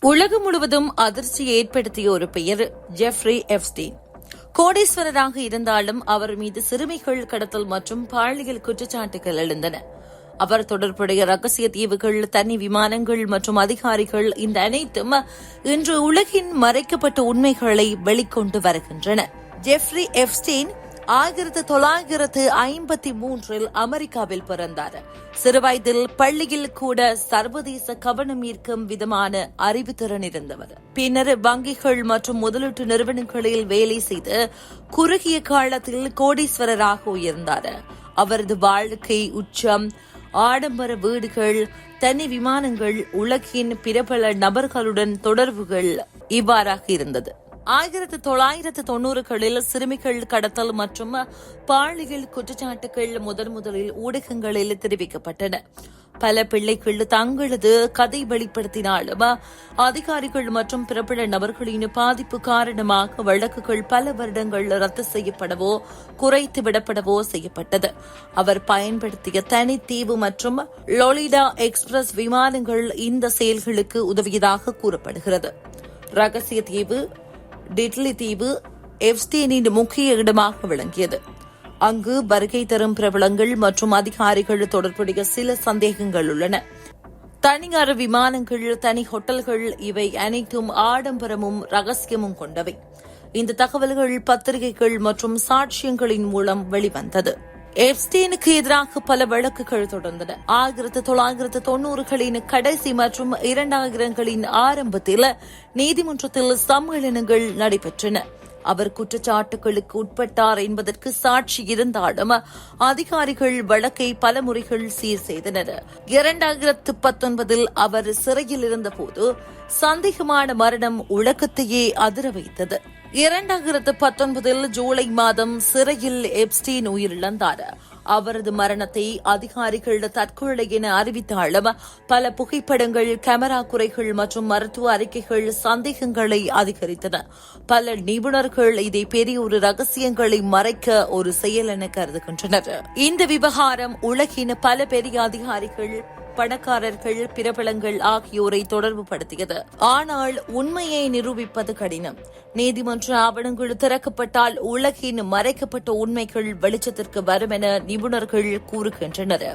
உலகம் முழுவதும் அதிர்ச்சி ஏற்படுத்திய ஒரு பெயர் ஜெஃப்ரி எப்ஸ்டீன். கோடீஸ்வரராக இருந்தாலும் அவர் மீது சிறுமிகள் கடத்தல் மற்றும் பாலியல் குற்றச்சாட்டுகள் எழுந்தன. அவர் தொடர்புடைய ரகசிய தீவுகள், தனி விமானங்கள் மற்றும் அதிகாரிகள், இந்த அனைத்தும் இன்று உலகின் மறைக்கப்பட்ட உண்மைகளை வெளிக்கொண்டு வருகின்றன. ஜெஃப்ரி எப்ஸ்டீன் 1953 அமெரிக்காவில் பிறந்தார். சிறுவயதில் பள்ளியில் கூட சர்வதேச கவனம் ஈர்க்கும் விதமான அறிவுத்திறன் இருந்தவர். பின்னர் வங்கிகள் மற்றும் முதலீட்டு நிறுவனங்களில் வேலை செய்து குறுகிய காலத்தில் கோடீஸ்வரராக உயர்ந்தார். அவரது வாழ்க்கை உச்சம் ஆடம்பர வீடுகள், தனி விமானங்கள், உலகின் பிரபல நபர்களுடன் தொடர்புகள் இவ்வாறாக இருந்தது. 1990களில் சிறுமிகள் கடத்தல் மற்றும் பாலியல் குற்றச்சாட்டுகள் முதலில் ஊடகங்களில் தெரிவிக்கப்பட்டன. பல பிள்ளைகள் தங்களது கதை வெளிப்படுத்தினாலும் அதிகாரிகள் மற்றும் பிரபல நபர்களின் பாதிப்பு காரணமாக வழக்குகள் பல வருடங்கள் ரத்து செய்யப்படவோ குறைத்து விடப்படவோ செய்யப்பட்டது. அவர் பயன்படுத்திய தனித்தீவு மற்றும் லொலிடா எக்ஸ்பிரஸ் விமானங்கள் இந்த செயல்களுக்கு உதவியதாக கூறப்படுகிறது. ரகசிய தீவு டிட்லி தீவு எப்ஸ்டீனின் முக்கிய இடமாக விளங்கியது. அங்கு வருகை தரும் பிரபலங்கள் மற்றும் அதிகாரிகள் தொடர்புடைய சில சந்தேகங்கள் உள்ளன. தனியார் விமானங்கள், தனி ஹோட்டல்கள், இவை அனைத்தும் ஆடம்பரமும் ரகசியமும் கொண்டவை. இந்த தகவல்கள் பத்திரிகைகள் மற்றும் சாட்சியங்களின் மூலம் வெளிவந்தது. எப்ஸ்டீனுக்கு எதிராக பல வழக்குகள் தொடர்ந்தன. 1990களின் கடைசி மற்றும் 2000களின் ஆரம்பத்தில் நீதிமன்றத்தில் சம்மேளனங்கள் நடைபெற்றன. அவர் குற்றச்சாட்டுகளுக்கு உட்பட்டார் என்பதற்கு சாட்சி இருந்தாலும் அதிகாரிகள் வழக்கை பல முறைகள் சீர் செய்தனர். 2019 அவர் சிறையில் இருந்தபோது சந்தேகமான மரணம் உலகத்தையே அதிர வைத்தது. 2019 ஜூலை மாதம் சிறையில் எப்ஸ்டீன் உயிரிழந்தார். அவரது மரணத்தை அதிகாரிகள் தற்கொலை என அறிவித்தாலும் பல புகைப்படங்கள், கேமரா குறைகள் மற்றும் மருத்துவ அறிக்கைகள் சந்தேகங்களை அதிகரித்தன. பல நிபுணர்கள் இதை பெரிய ஒரு ரகசியங்களை மறைக்க ஒரு செயல் என கருதுகின்றனர். இந்த விவகாரம் உலகின் பல பெரிய அதிகாரிகள், பணக்காரர்கள், பிரபலங்கள் ஆகியோரை தொடர்பு படுத்தியது. ஆனால் உண்மையை நிரூபிப்பது கடினம். நீதிமன்ற ஆவணங்கள் திறக்கப்பட்டால் உலகின் மறைக்கப்பட்ட உண்மைகள் வெளிச்சத்திற்கு வரும் என நிபுணர்கள் கூறுகின்றனர்.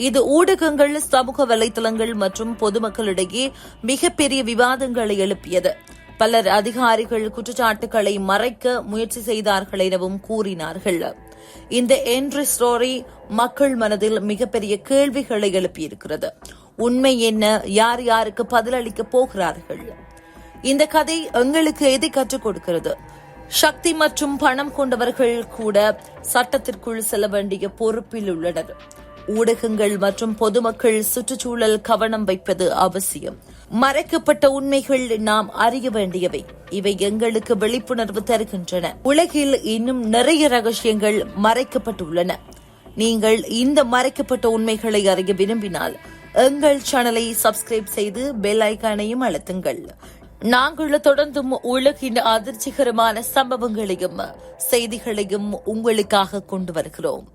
இது ஊடகங்கள், சமூக வலைதளங்கள் மற்றும் பொதுமக்களிடையே மிகப்பெரிய விவாதங்களை எழுப்பியது. பலர் அதிகாரிகள் குற்றச்சாட்டுகளை மறைக்க முயற்சி செய்தார்கள் எனவும் கூறினார்கள். இந்த என்ட்ரி ஸ்டோரி மக்கள் மனதில் மிகப்பெரிய கேள்விகளை எழுப்பியிருக்கிறது. உண்மை என்ன? யார் யாருக்கு பதிலளிக்கப் போகிறார்கள்? இந்த கதை எங்களுக்கு எதை கற்றுக் கொடுக்கிறது? சக்தி மற்றும் பணம் கொண்டவர்கள் கூட சட்டத்திற்குள் செல்ல வேண்டிய பொறுப்பில் உள்ளனர். ஊடகங்கள் மற்றும் பொதுமக்கள் சுற்றுச்சூழல் கவனம் வைப்பது அவசியம். மறைக்கப்பட்ட உண்மைகள் நாம் அறிய வேண்டியவை. இவை எங்களுக்கு விழிப்புணர்வு தருகின்றன. உலகில் இன்னும் நிறைய ரகசியங்கள் மறைக்கப்பட்டுள்ளன. நீங்கள் இந்த மறைக்கப்பட்ட உண்மைகளை அறிய விரும்பினால் எங்கள் சேனலை சப்ஸ்கிரைப் செய்து பெல் ஐகானையும் அழுத்துங்கள். நாங்கள் தொடர்ந்தும் உலகின் அதிர்ச்சிகரமான சம்பவங்களையும் செய்திகளையும் உங்களுக்காக கொண்டு வருகிறோம்.